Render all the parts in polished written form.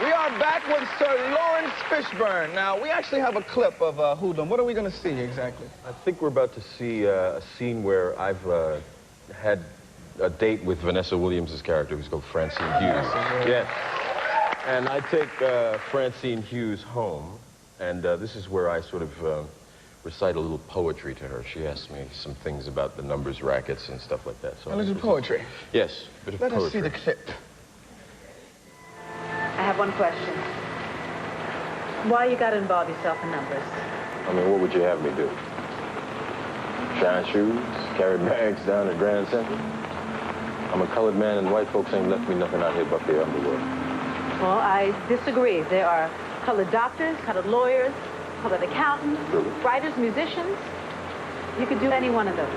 We are back with Sir Laurence Fishburne. Now, we actually have a clip of Hoodlum. What are we going to see exactly? I think we're about to see a scene where I've had a date with Vanessa Williams' character, who's called Francine Hughes. Yes. And I take Francine Hughes home, and this is where I sort of recite a little poetry to her. She asks me some things about the numbers rackets and stuff like that. So A little poetry? Yes, a bit of poetry. Let us see the clip. I have one question. Why you gotta involve yourself in numbers? I mean, what would you have me do? Shine shoes? Carry bags down to Grand Central? I'm a colored man, and white folks ain't left me nothing out here but the underworld. Well, I disagree. There are colored doctors, colored lawyers, colored accountants, Really? writers, musicians. You could do any one of those.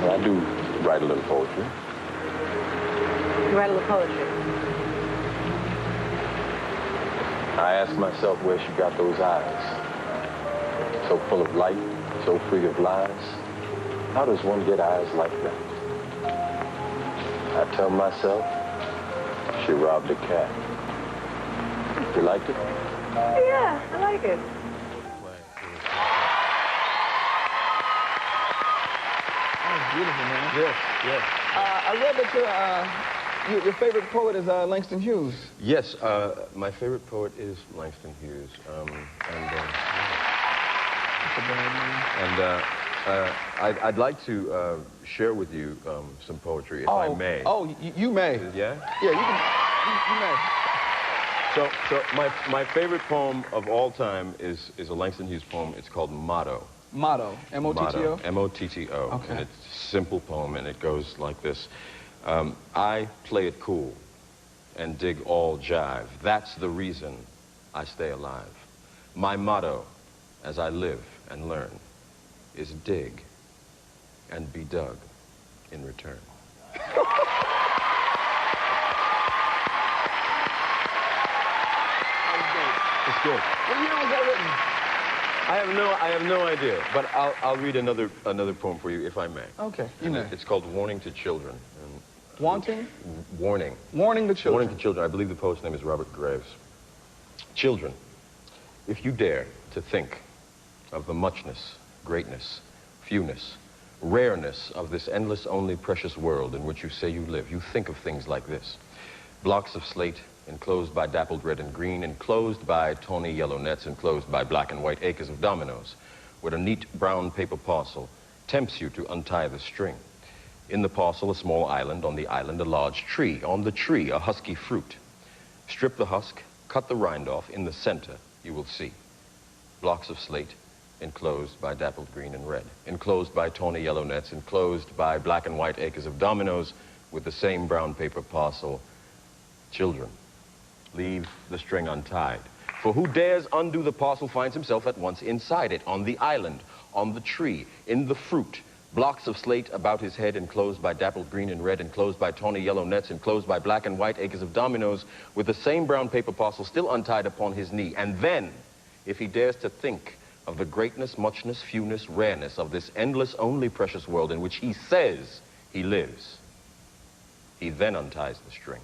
Well, I do write a little poetry. You write a little poetry. I ask myself where she got those eyes. So full of light, so free of lies. How does one get eyes like that? I tell myself, she robbed a cat. You liked it? Yeah, I like it. That's beautiful, man. Yes, yes. I read that your favorite poet is Langston Hughes. Yes, my favorite poet is Langston Hughes. I'd like to share with you some poetry, if I may. Oh, you may. Yeah? Yeah, you may. So my favorite poem of all time is a Langston Hughes poem. It's called Motto. Motto. M-O-T-T-O? Motto. M-O-T-T-O. Okay. And it's a simple poem, and it goes like this. I play it cool and dig all jive. That's the reason I stay alive. My motto, as I live and learn, is dig and be dug in return. It's good. What year was that written? I have no idea, but I'll read another poem for you, if I may. Okay, you may. It's called Warning to Children. Wanting? Warning. Warning the children. Warning to Children. I believe the poet's name is Robert Graves. Children, if you dare to think of the muchness, greatness, fewness, rareness of this endless, only precious world in which you say you live, you think of things like this. Blocks of slate, enclosed by dappled red and green, enclosed by tawny yellow nets, enclosed by black and white acres of dominoes, where a neat brown paper parcel tempts you to untie the string. In the parcel, a small island, on the island, a large tree, on the tree, a husky fruit. Strip the husk, cut the rind off, in the center, you will see blocks of slate, enclosed by dappled green and red, enclosed by tawny yellow nets, enclosed by black and white acres of dominoes, with the same brown paper parcel. Children, leave the string untied. For who dares undo the parcel finds himself at once inside it, on the island, on the tree, in the fruit. Blocks of slate about his head, enclosed by dappled green and red, enclosed by tawny yellow nets, enclosed by black and white acres of dominoes, with the same brown paper parcel still untied upon his knee. And then, if he dares to think of the greatness, muchness, fewness, rareness of this endless, only precious world in which he says he lives, he then unties the string.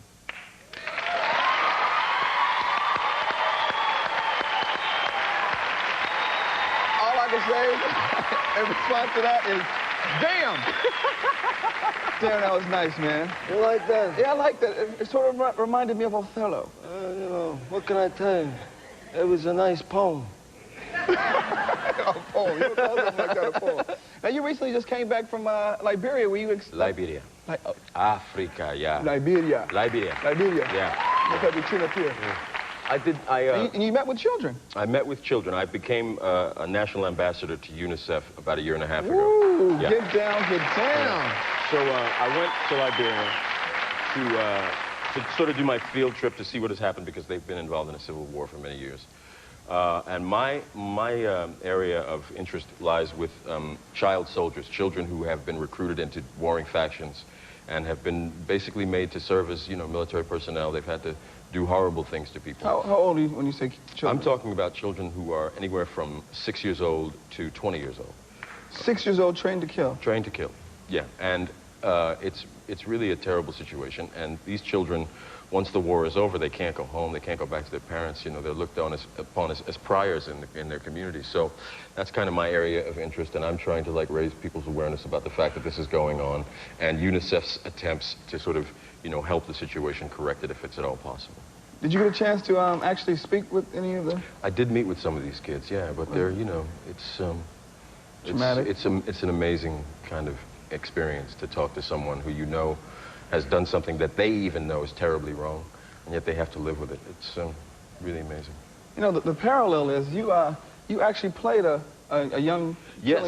All I can say in response to that is, damn! Damn, that was nice, man. You like that? Yeah, I like that. It sort of reminded me of Othello. You know, what can I tell you? It was a nice poem. A poem. You call something like that a poem. Now, you recently just came back from Liberia. Were you... Liberia. Africa, yeah. Liberia. Liberia. Liberia. Yeah. Look at your chin up here. And you met with children. I met with children. I became a national ambassador to UNICEF about a year and a half ago. Ooh, Yeah. get down, get down. So I went to Liberia to sort of do my field trip to see what has happened, because they've been involved in a civil war for many years. And my area of interest lies with child soldiers, children who have been recruited into warring factions and have been basically made to serve as, military personnel. They've had to do horrible things to people. How old are you when you say children? I'm talking about children who are anywhere from 6 years old to 20 years old. 6 years old, trained to kill. Trained to kill, yeah. And it's really a terrible situation. And these children once the war is over, they can't go home, they can't go back to their parents. You know, they're looked on upon as pariahs in their community. So that's kind of my area of interest, and I'm trying to like raise people's awareness about the fact that this is going on, and UNICEF's attempts to sort of, you know, help the situation correct it if it's at all possible. Did you get a chance to actually speak with any of them? I did meet with some of these kids, yeah, but they're, you know, traumatic. it's an amazing kind of experience to talk to someone who you know has done something that they even know is terribly wrong, and yet they have to live with it. It's really amazing. You know, the parallel is you actually played a young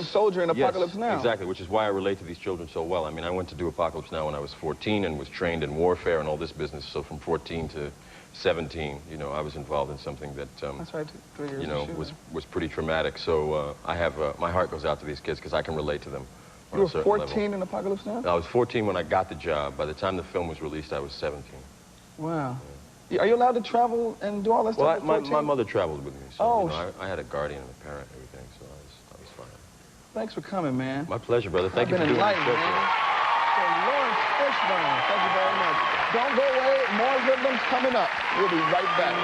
soldier in Apocalypse Now. Exactly, which is why I relate to these children so well. I mean, I went to do Apocalypse Now when I was 14 and was trained in warfare and all this business. So from 14 to 17, you know, I was involved in something that, that's right, 3 years you know, was pretty traumatic. So I have, my heart goes out to these kids because I can relate to them. You were 14 in Apocalypse Now? I was 14 when I got the job. By the time the film was released, I was 17. Wow. Yeah. Are you allowed to travel and do all that stuff? Well, my mother traveled with me, so you know, Oh, I had a guardian and a parent and everything, so I was fine. thanks for coming, man. My pleasure, brother. Thank you for I've been doing this. enlightened, man. So Laurence Fishburne, thank you very much. Don't go away. More Hoodlums coming up. We'll be right back.